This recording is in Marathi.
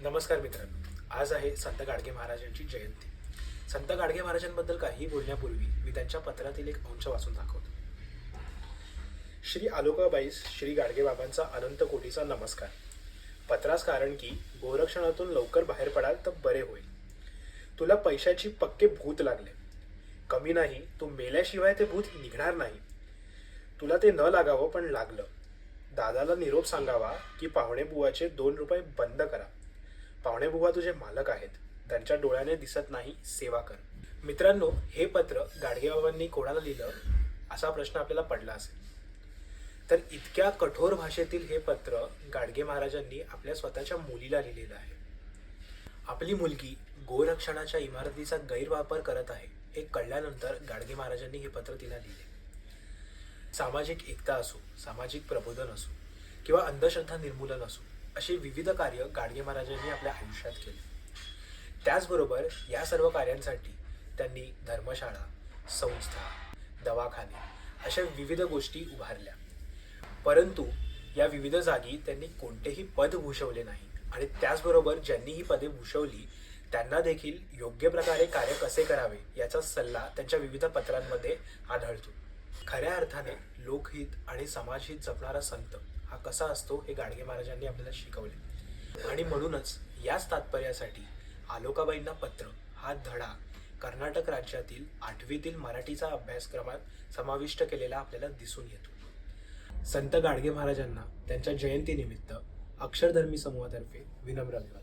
नमस्कार मित्रांनो, आज आहे संत गाडगे महाराजांची जयंती. संत गाडगे महाराजांबद्दल काही बोलण्यापूर्वी मी त्यांच्या पत्रातील एक अंश वाचून दाखवतो. श्री आलोकाबाईस श्री गाडगे बाबांचा अनंत कोटीचा नमस्कार. पत्रास कारण की गोरक्षणातून लवकर बाहेर पडाल तर बरे होईल. तुला पैशाची पक्के भूत लागले. कमी नाही, तू मेल्याशिवाय ते भूत निघणार नाही. तुला ते न लागावं पण लागलं. दादाला निरोप सांगावा की पाहुणे बुवाचे 2 रुपये बंद करा. पाहुणे बुवा तुझे मालक आहेत, त्यांच्या डोळ्याने दिसत नाही, सेवा कर. मित्रांनो, हे पत्र गाडगेबाबांनी कोणाला लिहिलं असा प्रश्न आपल्याला पडला असेल. तर इतक्या कठोर भाषेतील हे पत्र गाडगे महाराजांनी आपल्या स्वतःच्या मुलीला लिहिलेलं आहे. आपली मुलगी गोरक्षणाच्या इमारतीचा गैरवापर करत आहे हे कळल्यानंतर गाडगे महाराजांनी हे पत्र तिला लिहिले. सामाजिक एकता असो, सामाजिक प्रबोधन असो किंवा अंधश्रद्धा निर्मूलन असो, अशी विविध कार्य गाडगे महाराजांनी आपल्या आयुष्यात केली. त्याचबरोबर या सर्व कार्यांसाठी त्यांनी धर्मशाळा, संस्था, दवाखाने अशा विविध गोष्टी उभारल्या. परंतु या विविध जागी त्यांनी कोणतेही पद भूषवले नाही आणि त्याचबरोबर ज्यांनी ही पदे भूषवली त्यांना देखील योग्य प्रकारे कार्य कसे करावे याचा सल्ला त्यांच्या विविध पत्रांमध्ये आढळतो. खऱ्या अर्थाने लोकहित आणि समाजहित जपणारा संत हा कसा असतो हे गाडगे महाराजांनी आपल्याला शिकवले. आणि म्हणूनच याच तात्पर्यासाठी आलोकाबाईंना पत्र हा धडा कर्नाटक राज्यातील 8वीतील मराठीचा अभ्यासक्रमात समाविष्ट केलेला आपल्याला दिसून येतो. संत गाडगे महाराजांना त्यांच्या जयंतीनिमित्त अक्षरधर्मी समूहातर्फे विनम्र अभिवादन.